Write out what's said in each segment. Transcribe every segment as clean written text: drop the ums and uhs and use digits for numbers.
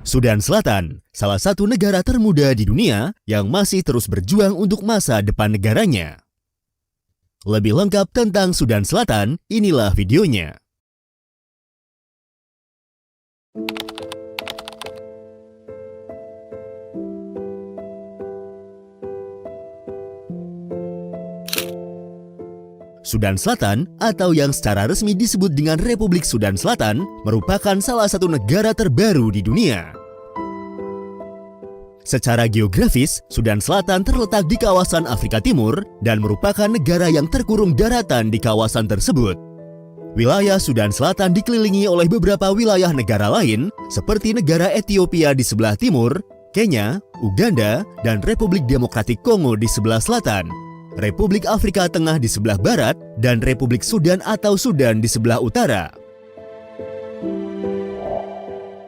Sudan Selatan, salah satu negara termuda di dunia yang masih terus berjuang untuk masa depan negaranya. Lebih lengkap tentang Sudan Selatan, inilah videonya. Sudan Selatan, atau yang secara resmi disebut dengan Republik Sudan Selatan, merupakan salah satu negara terbaru di dunia. Secara geografis, Sudan Selatan terletak di kawasan Afrika Timur dan merupakan negara yang terkurung daratan di kawasan tersebut. Wilayah Sudan Selatan dikelilingi oleh beberapa wilayah negara lain, seperti negara Ethiopia di sebelah timur, Kenya, Uganda, dan Republik Demokratik Kongo di sebelah selatan, Republik Afrika Tengah di sebelah barat, dan Republik Sudan atau Sudan di sebelah utara.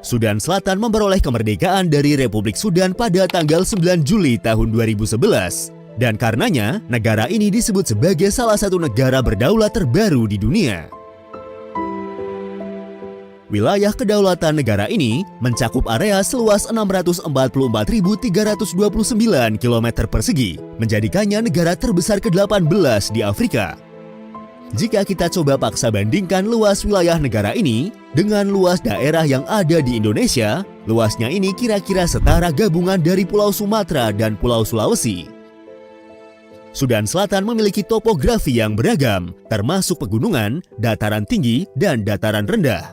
Sudan Selatan memperoleh kemerdekaan dari Republik Sudan pada tanggal 9 Juli tahun 2011, dan karenanya negara ini disebut sebagai salah satu negara berdaulat terbaru di dunia. Wilayah kedaulatan negara ini mencakup area seluas 644.329 km persegi, menjadikannya negara terbesar ke-18 di Afrika. Jika kita coba paksa bandingkan luas wilayah negara ini dengan luas daerah yang ada di Indonesia, luasnya ini kira-kira setara gabungan dari Pulau Sumatera dan Pulau Sulawesi. Sudan Selatan memiliki topografi yang beragam, termasuk pegunungan, dataran tinggi, dan dataran rendah.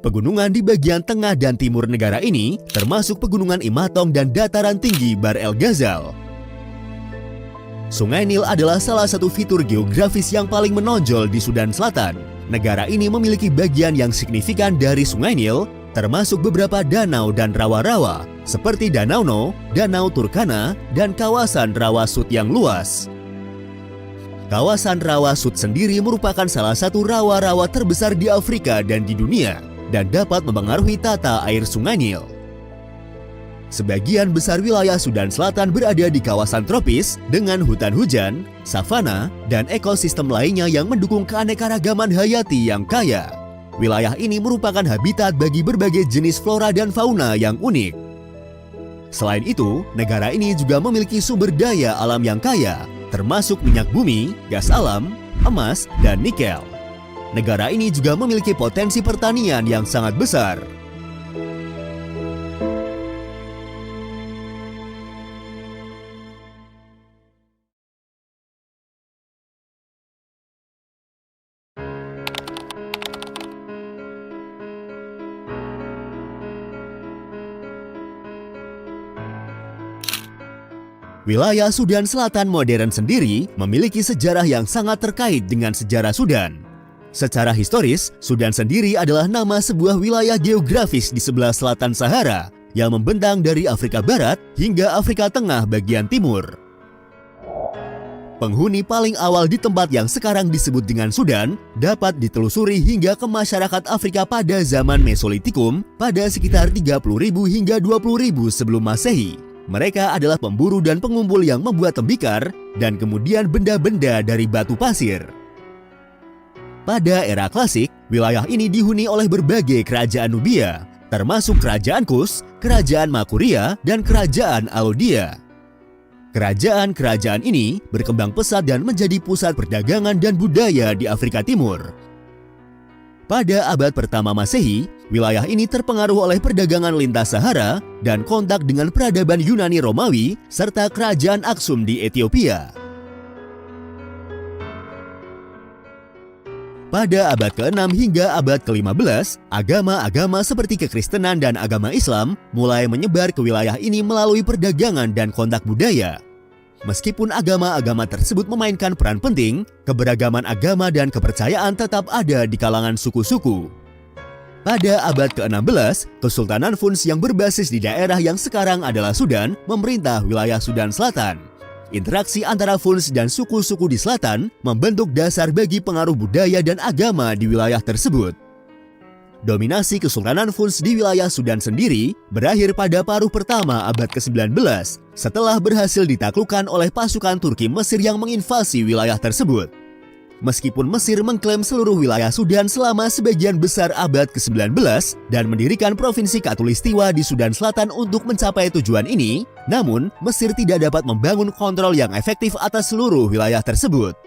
Pegunungan di bagian tengah dan timur negara ini termasuk pegunungan Imatong dan dataran tinggi Bahr el Ghazal. Sungai Nil adalah salah satu fitur geografis yang paling menonjol di Sudan Selatan. Negara ini memiliki bagian yang signifikan dari Sungai Nil, termasuk beberapa danau dan rawa-rawa, seperti Danau No, Danau Turkana, dan kawasan Rawa Sud yang luas. Kawasan Rawa Sud sendiri merupakan salah satu rawa-rawa terbesar di Afrika dan di dunia, dan dapat mempengaruhi tata air Sungai Nil. Sebagian besar wilayah Sudan Selatan berada di kawasan tropis dengan hutan hujan, savana, dan ekosistem lainnya yang mendukung keanekaragaman hayati yang kaya. Wilayah ini merupakan habitat bagi berbagai jenis flora dan fauna yang unik. Selain itu, negara ini juga memiliki sumber daya alam yang kaya, termasuk minyak bumi, gas alam, emas, dan nikel. Negara ini juga memiliki potensi pertanian yang sangat besar. Wilayah Sudan Selatan modern sendiri memiliki sejarah yang sangat terkait dengan sejarah Sudan. Secara historis, Sudan sendiri adalah nama sebuah wilayah geografis di sebelah selatan Sahara yang membentang dari Afrika Barat hingga Afrika Tengah bagian timur. Penghuni paling awal di tempat yang sekarang disebut dengan Sudan dapat ditelusuri hingga ke masyarakat Afrika pada zaman Mesolitikum pada sekitar 30.000 hingga 20.000 sebelum Masehi. Mereka adalah pemburu dan pengumpul yang membuat tembikar dan kemudian benda-benda dari batu pasir. Pada era klasik, wilayah ini dihuni oleh berbagai kerajaan Nubia, termasuk Kerajaan Kus, Kerajaan Makuria, dan Kerajaan Alodia. Kerajaan-kerajaan ini berkembang pesat dan menjadi pusat perdagangan dan budaya di Afrika Timur. Pada abad pertama Masehi, wilayah ini terpengaruh oleh perdagangan lintas Sahara dan kontak dengan peradaban Yunani Romawi serta Kerajaan Aksum di Ethiopia. Pada abad ke-6 hingga abad ke-15, agama-agama seperti kekristenan dan agama Islam mulai menyebar ke wilayah ini melalui perdagangan dan kontak budaya. Meskipun agama-agama tersebut memainkan peran penting, keberagaman agama dan kepercayaan tetap ada di kalangan suku-suku. Pada abad ke-16, Kesultanan Fuz yang berbasis di daerah yang sekarang adalah Sudan memerintah wilayah Sudan Selatan. Interaksi antara Fuz dan suku-suku di selatan membentuk dasar bagi pengaruh budaya dan agama di wilayah tersebut. Dominasi Kesultanan Fuz di wilayah Sudan sendiri berakhir pada paruh pertama abad ke-19 setelah berhasil ditaklukkan oleh pasukan Turki Mesir yang menginvasi wilayah tersebut. Meskipun Mesir mengklaim seluruh wilayah Sudan selama sebagian besar abad ke-19 dan mendirikan provinsi Khatulistiwa di Sudan Selatan untuk mencapai tujuan ini, namun Mesir tidak dapat membangun kontrol yang efektif atas seluruh wilayah tersebut.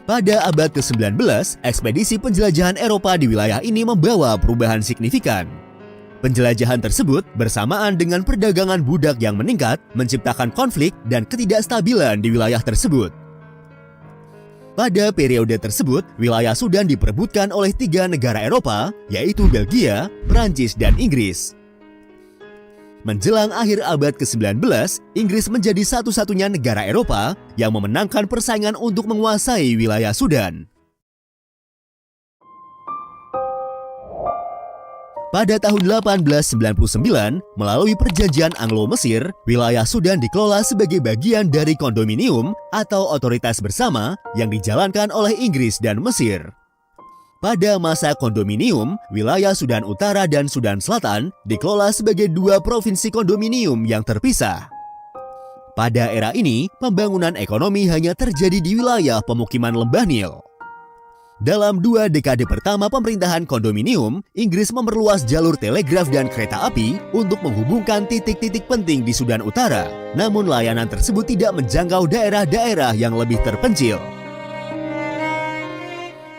Pada abad ke-19, ekspedisi penjelajahan Eropa di wilayah ini membawa perubahan signifikan. Penjelajahan tersebut bersamaan dengan perdagangan budak yang meningkat, menciptakan konflik dan ketidakstabilan di wilayah tersebut. Pada periode tersebut, wilayah Sudan diperebutkan oleh 3 negara Eropa, yaitu Belgia, Prancis, dan Inggris. Menjelang akhir abad ke-19, Inggris menjadi satu-satunya negara Eropa yang memenangkan persaingan untuk menguasai wilayah Sudan. Pada tahun 1899, melalui perjanjian Anglo-Mesir, wilayah Sudan dikelola sebagai bagian dari kondominium atau otoritas bersama yang dijalankan oleh Inggris dan Mesir. Pada masa kondominium, wilayah Sudan Utara dan Sudan Selatan dikelola sebagai 2 provinsi kondominium yang terpisah. Pada era ini, pembangunan ekonomi hanya terjadi di wilayah pemukiman lembah Nil. Dalam 2 dekade pertama pemerintahan kondominium, Inggris memperluas jalur telegraf dan kereta api untuk menghubungkan titik-titik penting di Sudan Utara. Namun layanan tersebut tidak menjangkau daerah-daerah yang lebih terpencil.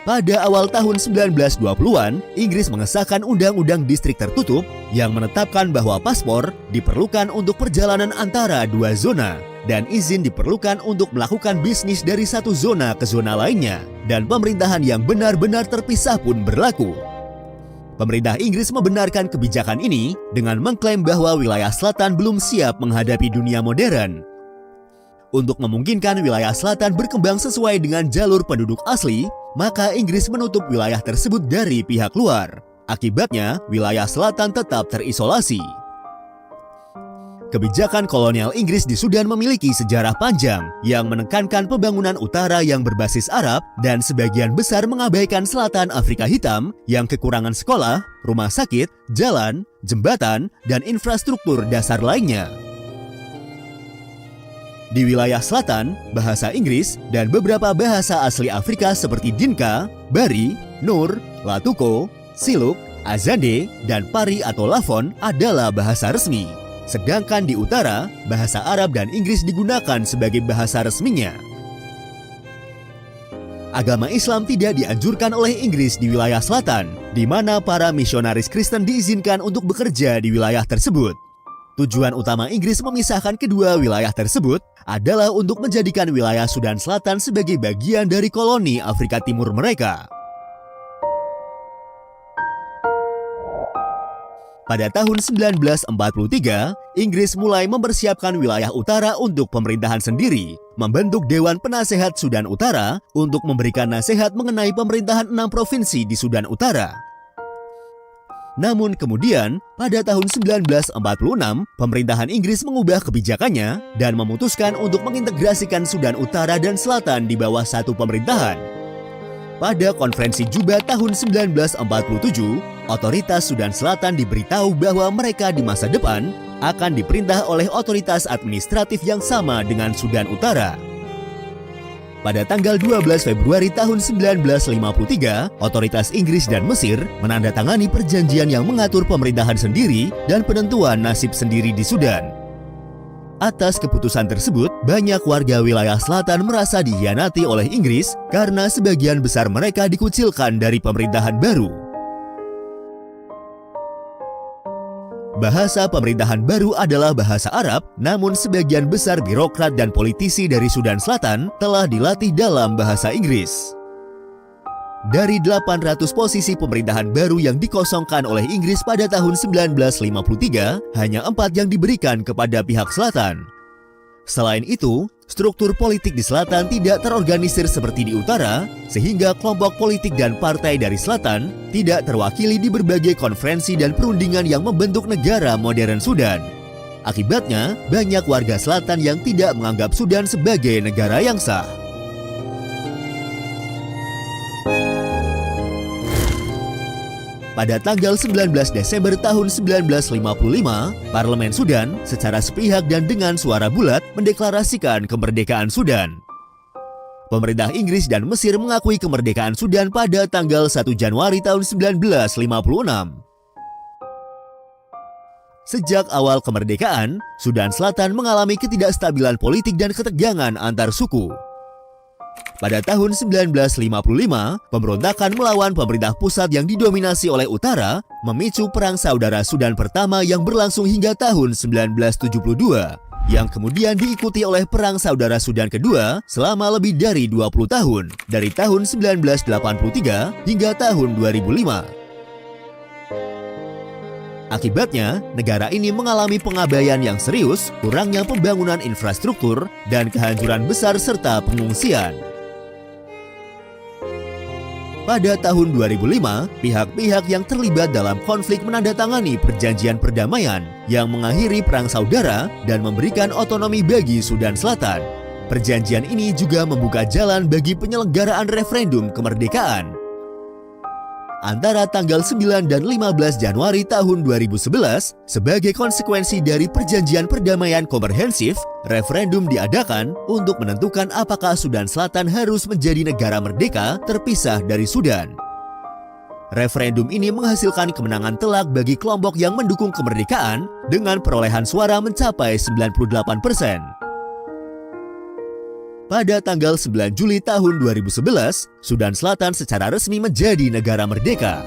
Pada awal tahun 1920-an, Inggris mengesahkan Undang-Undang Distrik Tertutup yang menetapkan bahwa paspor diperlukan untuk perjalanan antara 2 zona dan izin diperlukan untuk melakukan bisnis dari satu zona ke zona lainnya, dan pemerintahan yang benar-benar terpisah pun berlaku. Pemerintah Inggris membenarkan kebijakan ini dengan mengklaim bahwa wilayah selatan belum siap menghadapi dunia modern. Untuk memungkinkan wilayah selatan berkembang sesuai dengan jalur penduduk asli, maka Inggris menutup wilayah tersebut dari pihak luar. Akibatnya, wilayah selatan tetap terisolasi. Kebijakan kolonial Inggris di Sudan memiliki sejarah panjang yang menekankan pembangunan utara yang berbasis Arab dan sebagian besar mengabaikan selatan Afrika Hitam yang kekurangan sekolah, rumah sakit, jalan, jembatan, dan infrastruktur dasar lainnya. Di wilayah selatan, bahasa Inggris dan beberapa bahasa asli Afrika seperti Dinka, Bari, Nur, Latuko, Siluk, Azande, dan Pari atau Lafon adalah bahasa resmi. Sedangkan di utara, bahasa Arab dan Inggris digunakan sebagai bahasa resminya. Agama Islam tidak dianjurkan oleh Inggris di wilayah selatan, di mana para misionaris Kristen diizinkan untuk bekerja di wilayah tersebut. Tujuan utama Inggris memisahkan kedua wilayah tersebut adalah untuk menjadikan wilayah Sudan Selatan sebagai bagian dari koloni Afrika Timur mereka. Pada tahun 1943, Inggris mulai mempersiapkan wilayah utara untuk pemerintahan sendiri, membentuk Dewan Penasehat Sudan Utara untuk memberikan nasihat mengenai pemerintahan 6 provinsi di Sudan Utara. Namun kemudian, pada tahun 1946, pemerintahan Inggris mengubah kebijakannya dan memutuskan untuk mengintegrasikan Sudan Utara dan Selatan di bawah satu pemerintahan. Pada konferensi Juba tahun 1947, otoritas Sudan Selatan diberitahu bahwa mereka di masa depan akan diperintah oleh otoritas administratif yang sama dengan Sudan Utara. Pada tanggal 12 Februari tahun 1953, otoritas Inggris dan Mesir menandatangani perjanjian yang mengatur pemerintahan sendiri dan penentuan nasib sendiri di Sudan. Atas keputusan tersebut, banyak warga wilayah selatan merasa dikhianati oleh Inggris karena sebagian besar mereka dikucilkan dari pemerintahan baru. Bahasa pemerintahan baru adalah bahasa Arab, namun sebagian besar birokrat dan politisi dari Sudan Selatan telah dilatih dalam bahasa Inggris. Dari 800 posisi pemerintahan baru yang dikosongkan oleh Inggris pada tahun 1953, hanya 4 yang diberikan kepada pihak selatan. Selain itu, struktur politik di selatan tidak terorganisir seperti di utara, sehingga kelompok politik dan partai dari selatan tidak terwakili di berbagai konferensi dan perundingan yang membentuk negara modern Sudan. Akibatnya, banyak warga selatan yang tidak menganggap Sudan sebagai negara yang sah. Pada tanggal 19 Desember tahun 1955, Parlemen Sudan secara sepihak dan dengan suara bulat mendeklarasikan kemerdekaan Sudan. Pemerintah Inggris dan Mesir mengakui kemerdekaan Sudan pada tanggal 1 Januari tahun 1956. Sejak awal kemerdekaan, Sudan Selatan mengalami ketidakstabilan politik dan ketegangan antar suku. Pada tahun 1955, pemberontakan melawan pemerintah pusat yang didominasi oleh Utara memicu Perang Saudara Sudan pertama yang berlangsung hingga tahun 1972, yang kemudian diikuti oleh Perang Saudara Sudan kedua selama lebih dari 20 tahun, dari tahun 1983 hingga tahun 2005. Akibatnya, negara ini mengalami pengabaian yang serius, kurangnya pembangunan infrastruktur, dan kehancuran besar serta pengungsian. Pada tahun 2005, pihak-pihak yang terlibat dalam konflik menandatangani perjanjian perdamaian yang mengakhiri Perang Saudara dan memberikan otonomi bagi Sudan Selatan. Perjanjian ini juga membuka jalan bagi penyelenggaraan referendum kemerdekaan. Antara tanggal 9 dan 15 Januari tahun 2011, sebagai konsekuensi dari perjanjian perdamaian komprehensif, referendum diadakan untuk menentukan apakah Sudan Selatan harus menjadi negara merdeka terpisah dari Sudan. Referendum ini menghasilkan kemenangan telak bagi kelompok yang mendukung kemerdekaan dengan perolehan suara mencapai 98%. Pada tanggal 9 Juli tahun 2011, Sudan Selatan secara resmi menjadi negara merdeka.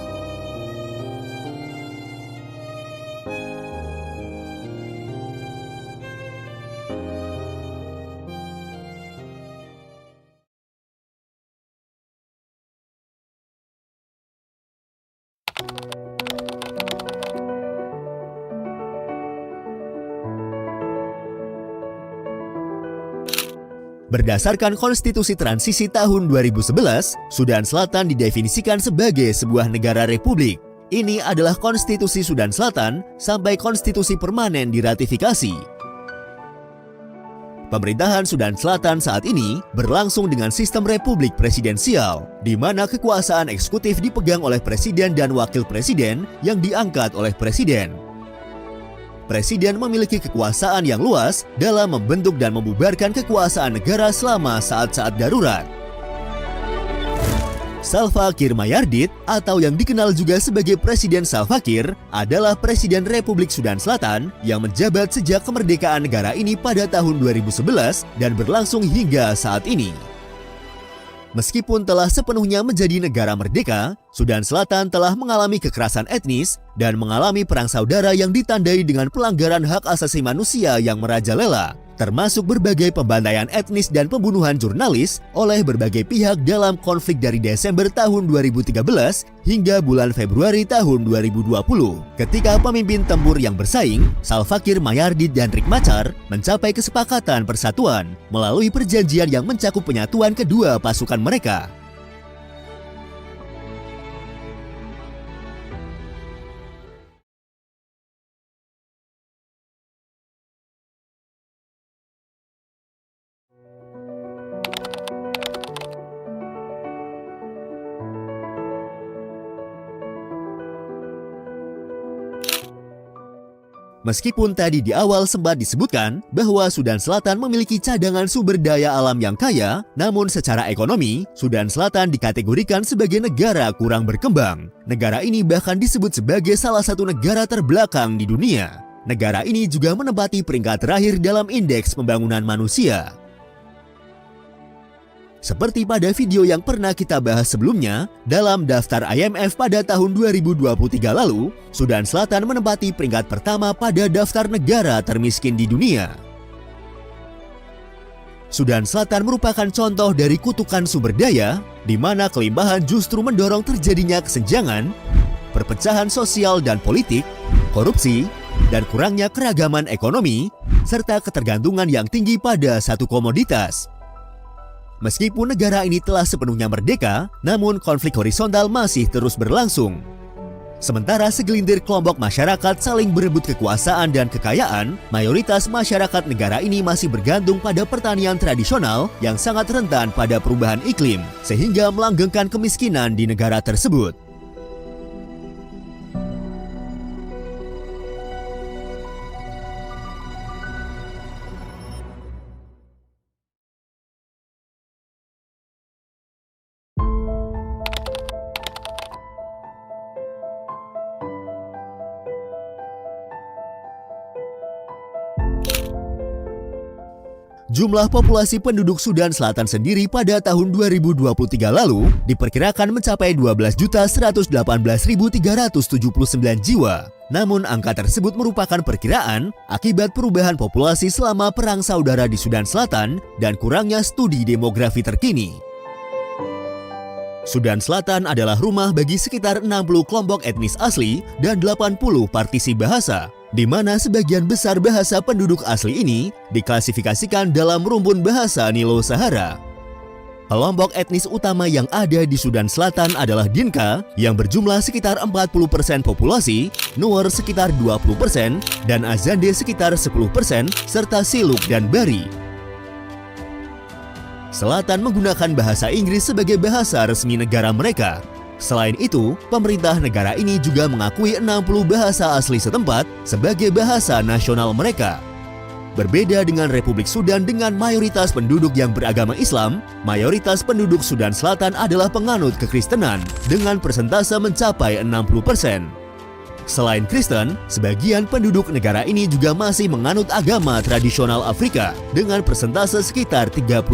Berdasarkan konstitusi transisi tahun 2011, Sudan Selatan didefinisikan sebagai sebuah negara republik. Ini adalah konstitusi Sudan Selatan sampai konstitusi permanen diratifikasi. Pemerintahan Sudan Selatan saat ini berlangsung dengan sistem republik presidensial, di mana kekuasaan eksekutif dipegang oleh presiden dan wakil presiden yang diangkat oleh presiden. Presiden memiliki kekuasaan yang luas dalam membentuk dan membubarkan kekuasaan negara selama saat-saat darurat. Salva Kiir Mayardit, atau yang dikenal juga sebagai Presiden Salva Kiir, adalah Presiden Republik Sudan Selatan yang menjabat sejak kemerdekaan negara ini pada tahun 2011 dan berlangsung hingga saat ini. Meskipun telah sepenuhnya menjadi negara merdeka, Sudan Selatan telah mengalami kekerasan etnis dan mengalami perang saudara yang ditandai dengan pelanggaran hak asasi manusia yang merajalela, termasuk berbagai pembantaian etnis dan pembunuhan jurnalis oleh berbagai pihak dalam konflik dari Desember tahun 2013 hingga bulan Februari tahun 2020, ketika pemimpin tempur yang bersaing, Salva Kiir Mayardit dan Riek Machar, mencapai kesepakatan persatuan melalui perjanjian yang mencakup penyatuan kedua pasukan mereka. Meskipun tadi di awal sempat disebutkan bahwa Sudan Selatan memiliki cadangan sumber daya alam yang kaya, namun secara ekonomi, Sudan Selatan dikategorikan sebagai negara kurang berkembang. Negara ini bahkan disebut sebagai salah satu negara terbelakang di dunia. Negara ini juga menempati peringkat terakhir dalam indeks pembangunan manusia. Seperti pada video yang pernah kita bahas sebelumnya, dalam daftar IMF pada tahun 2023 lalu, Sudan Selatan menempati peringkat pertama pada daftar negara termiskin di dunia. Sudan Selatan merupakan contoh dari kutukan sumber daya, di mana kelimpahan justru mendorong terjadinya kesenjangan, perpecahan sosial dan politik, korupsi, dan kurangnya keragaman ekonomi, serta ketergantungan yang tinggi pada satu komoditas. Meskipun negara ini telah sepenuhnya merdeka, namun konflik horizontal masih terus berlangsung. Sementara segelintir kelompok masyarakat saling berebut kekuasaan dan kekayaan, mayoritas masyarakat negara ini masih bergantung pada pertanian tradisional yang sangat rentan pada perubahan iklim, sehingga melanggengkan kemiskinan di negara tersebut. Jumlah populasi penduduk Sudan Selatan sendiri pada tahun 2023 lalu diperkirakan mencapai 12.118.379 jiwa. Namun angka tersebut merupakan perkiraan akibat perubahan populasi selama Perang Saudara di Sudan Selatan dan kurangnya studi demografi terkini. Sudan Selatan adalah rumah bagi sekitar 60 kelompok etnis asli dan 80 partisi bahasa, di mana sebagian besar bahasa penduduk asli ini diklasifikasikan dalam rumpun bahasa Nilo-Sahara. Kelompok etnis utama yang ada di Sudan Selatan adalah Dinka yang berjumlah sekitar 40% populasi, Nuer sekitar 20%, dan Azande sekitar 10%, serta Siluk dan Bari. Selatan menggunakan bahasa Inggris sebagai bahasa resmi negara mereka. Selain itu, pemerintah negara ini juga mengakui 60 bahasa asli setempat sebagai bahasa nasional mereka. Berbeda dengan Republik Sudan dengan mayoritas penduduk yang beragama Islam, mayoritas penduduk Sudan Selatan adalah penganut kekristenan dengan persentase mencapai 60%. Selain Kristen, sebagian penduduk negara ini juga masih menganut agama tradisional Afrika dengan persentase sekitar 32%.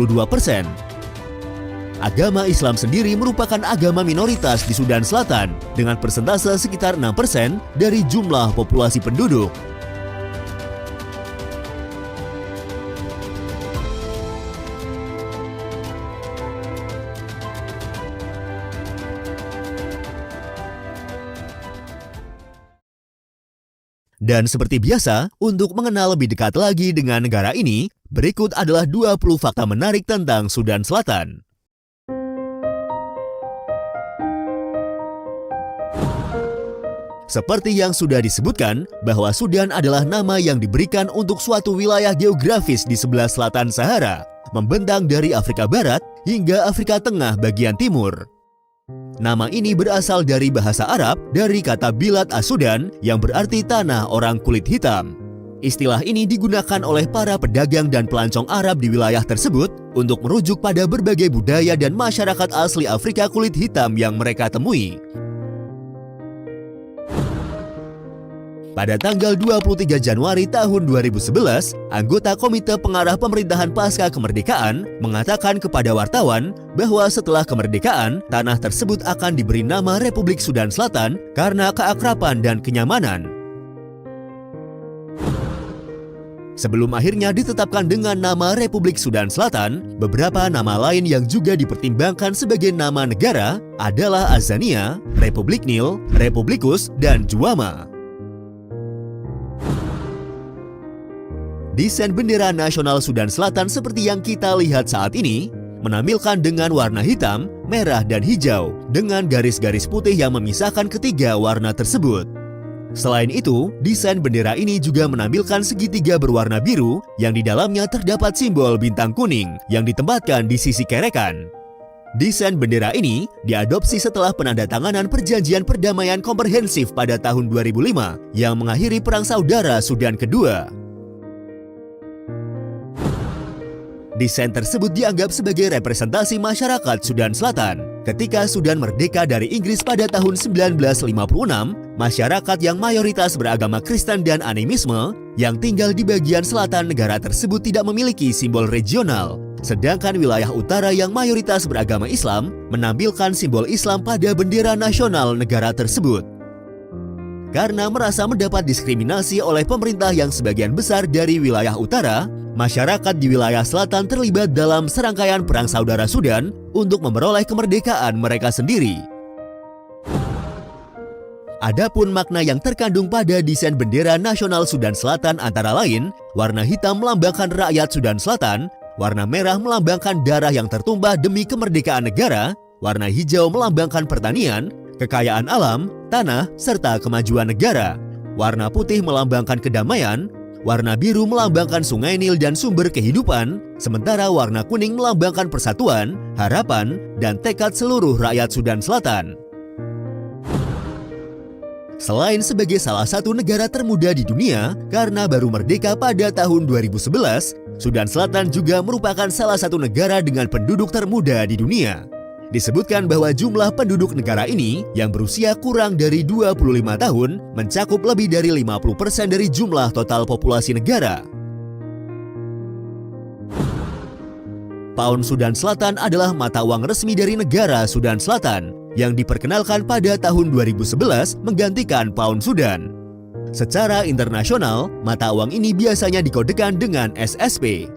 Agama Islam sendiri merupakan agama minoritas di Sudan Selatan dengan persentase sekitar 6% dari jumlah populasi penduduk. Dan seperti biasa, untuk mengenal lebih dekat lagi dengan negara ini, berikut adalah 20 fakta menarik tentang Sudan Selatan. Seperti yang sudah disebutkan, bahwa Sudan adalah nama yang diberikan untuk suatu wilayah geografis di sebelah selatan Sahara, membentang dari Afrika Barat hingga Afrika Tengah bagian timur. Nama ini berasal dari bahasa Arab dari kata Bilad as-Sudan yang berarti tanah orang kulit hitam. Istilah ini digunakan oleh para pedagang dan pelancong Arab di wilayah tersebut untuk merujuk pada berbagai budaya dan masyarakat asli Afrika kulit hitam yang mereka temui. Pada tanggal 23 Januari tahun 2011, anggota Komite Pengarah Pemerintahan Pasca Kemerdekaan mengatakan kepada wartawan bahwa setelah kemerdekaan, tanah tersebut akan diberi nama Republik Sudan Selatan karena keakraban dan kenyamanan. Sebelum akhirnya ditetapkan dengan nama Republik Sudan Selatan, beberapa nama lain yang juga dipertimbangkan sebagai nama negara adalah Azania, Republik Nil, Republikus, dan Juama. Desain bendera nasional Sudan Selatan seperti yang kita lihat saat ini menampilkan dengan warna hitam, merah, dan hijau dengan garis-garis putih yang memisahkan ketiga warna tersebut. Selain itu, desain bendera ini juga menampilkan segitiga berwarna biru yang di dalamnya terdapat simbol bintang kuning yang ditempatkan di sisi kerekan. Desain bendera ini diadopsi setelah penandatanganan Perjanjian Perdamaian Komprehensif pada tahun 2005 yang mengakhiri Perang Saudara Sudan Kedua. Desain tersebut dianggap sebagai representasi masyarakat Sudan Selatan. Ketika Sudan merdeka dari Inggris pada tahun 1956, masyarakat yang mayoritas beragama Kristen dan animisme yang tinggal di bagian selatan negara tersebut tidak memiliki simbol regional. Sedangkan wilayah utara yang mayoritas beragama Islam menampilkan simbol Islam pada bendera nasional negara tersebut. Karena merasa mendapat diskriminasi oleh pemerintah yang sebagian besar dari wilayah utara, masyarakat di wilayah selatan terlibat dalam serangkaian perang saudara Sudan untuk memperoleh kemerdekaan mereka sendiri. Adapun makna yang terkandung pada desain bendera nasional Sudan Selatan antara lain, warna hitam melambangkan rakyat Sudan Selatan, warna merah melambangkan darah yang tertumpah demi kemerdekaan negara, warna hijau melambangkan pertanian, kekayaan alam, tanah, serta kemajuan negara, warna putih melambangkan kedamaian, warna biru melambangkan sungai Nil dan sumber kehidupan, sementara warna kuning melambangkan persatuan, harapan, dan tekad seluruh rakyat Sudan Selatan. Selain sebagai salah satu negara termuda di dunia karena baru merdeka pada tahun 2011, Sudan Selatan juga merupakan salah satu negara dengan penduduk termuda di dunia. Disebutkan bahwa jumlah penduduk negara ini yang berusia kurang dari 25 tahun mencakup lebih dari 50% dari jumlah total populasi negara. Pound Sudan Selatan adalah mata uang resmi dari negara Sudan Selatan yang diperkenalkan pada tahun 2011 menggantikan Pound Sudan. Secara internasional, mata uang ini biasanya dikodekan dengan SSP.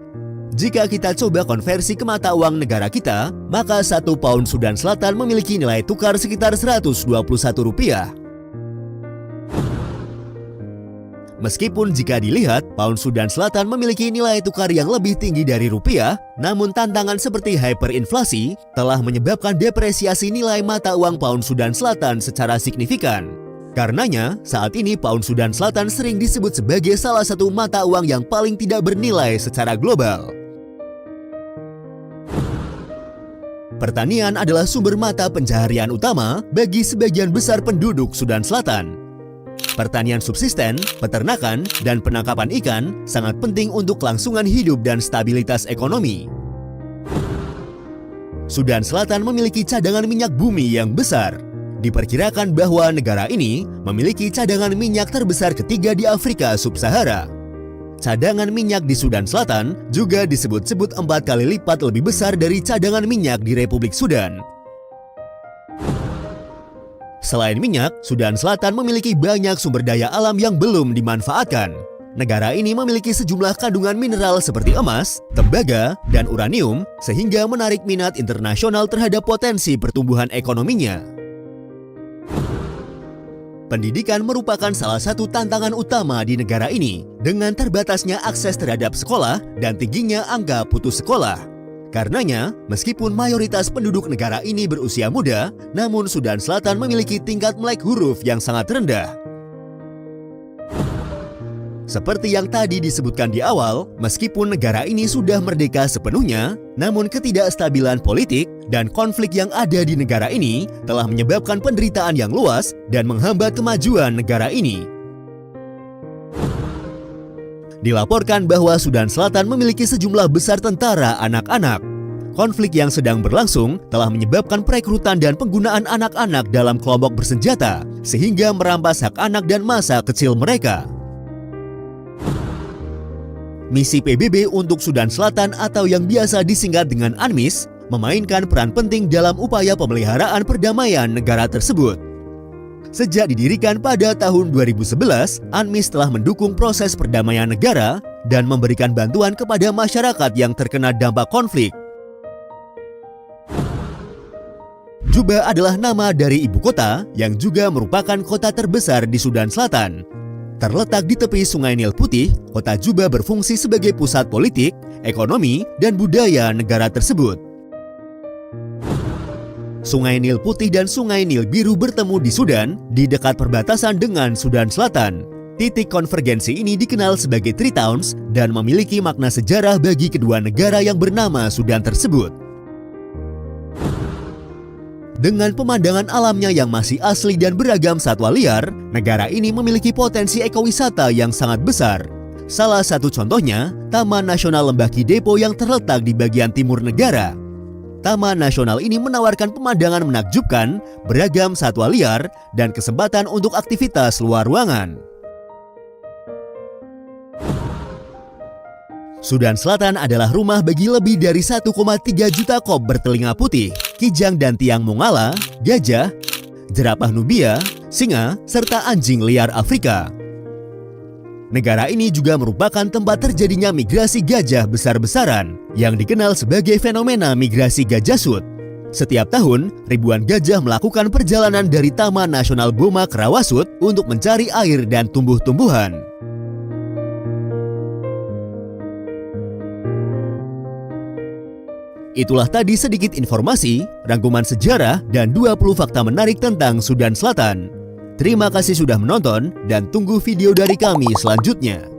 Jika kita coba konversi ke mata uang negara kita, maka 1 Pound Sudan Selatan memiliki nilai tukar sekitar Rp121. Meskipun jika dilihat, Pound Sudan Selatan memiliki nilai tukar yang lebih tinggi dari rupiah, namun tantangan seperti hyperinflasi telah menyebabkan depresiasi nilai mata uang Pound Sudan Selatan secara signifikan. Karenanya, saat ini Pound Sudan Selatan sering disebut sebagai salah satu mata uang yang paling tidak bernilai secara global. Pertanian adalah sumber mata pencaharian utama bagi sebagian besar penduduk Sudan Selatan. Pertanian subsisten, peternakan, dan penangkapan ikan sangat penting untuk kelangsungan hidup dan stabilitas ekonomi. Sudan Selatan memiliki cadangan minyak bumi yang besar. Diperkirakan bahwa negara ini memiliki cadangan minyak terbesar ketiga di Afrika Sub-Sahara. Cadangan minyak di Sudan Selatan juga disebut-sebut 4 kali lipat lebih besar dari cadangan minyak di Republik Sudan. Selain minyak, Sudan Selatan memiliki banyak sumber daya alam yang belum dimanfaatkan. Negara ini memiliki sejumlah kandungan mineral seperti emas, tembaga, dan uranium, sehingga menarik minat internasional terhadap potensi pertumbuhan ekonominya. Pendidikan merupakan salah satu tantangan utama di negara ini, dengan terbatasnya akses terhadap sekolah dan tingginya angka putus sekolah. Karenanya, meskipun mayoritas penduduk negara ini berusia muda, namun Sudan Selatan memiliki tingkat melek huruf yang sangat rendah. Seperti yang tadi disebutkan di awal, meskipun negara ini sudah merdeka sepenuhnya, namun ketidakstabilan politik dan konflik yang ada di negara ini telah menyebabkan penderitaan yang luas dan menghambat kemajuan negara ini. Dilaporkan bahwa Sudan Selatan memiliki sejumlah besar tentara anak-anak. Konflik yang sedang berlangsung telah menyebabkan perekrutan dan penggunaan anak-anak dalam kelompok bersenjata, sehingga merampas hak anak dan masa kecil mereka. Misi PBB untuk Sudan Selatan atau yang biasa disingkat dengan UNMISS memainkan peran penting dalam upaya pemeliharaan perdamaian negara tersebut. Sejak didirikan pada tahun 2011, UNMISS telah mendukung proses perdamaian negara dan memberikan bantuan kepada masyarakat yang terkena dampak konflik. Juba adalah nama dari ibu kota yang juga merupakan kota terbesar di Sudan Selatan. Terletak di tepi Sungai Nil Putih, kota Juba berfungsi sebagai pusat politik, ekonomi, dan budaya negara tersebut. Sungai Nil Putih dan Sungai Nil Biru bertemu di Sudan di dekat perbatasan dengan Sudan Selatan. Titik konvergensi ini dikenal sebagai Three Towns dan memiliki makna sejarah bagi kedua negara yang bernama Sudan tersebut. Dengan pemandangan alamnya yang masih asli dan beragam satwa liar, negara ini memiliki potensi ekowisata yang sangat besar. Salah satu contohnya, Taman Nasional Lembah Kidepo yang terletak di bagian timur negara. Taman nasional ini menawarkan pemandangan menakjubkan, beragam satwa liar, dan kesempatan untuk aktivitas luar ruangan. Sudan Selatan adalah rumah bagi lebih dari 1,3 juta kop bertelinga putih, kijang dan tiang mongala, gajah, jerapah Nubia, singa, serta anjing liar Afrika. Negara ini juga merupakan tempat terjadinya migrasi gajah besar-besaran yang dikenal sebagai fenomena migrasi gajah sud. Setiap tahun, ribuan gajah melakukan perjalanan dari Taman Nasional Boma ke Rawasut untuk mencari air dan tumbuh-tumbuhan. Itulah tadi sedikit informasi, rangkuman sejarah, dan 20 fakta menarik tentang Sudan Selatan. Terima kasih sudah menonton dan tunggu video dari kami selanjutnya.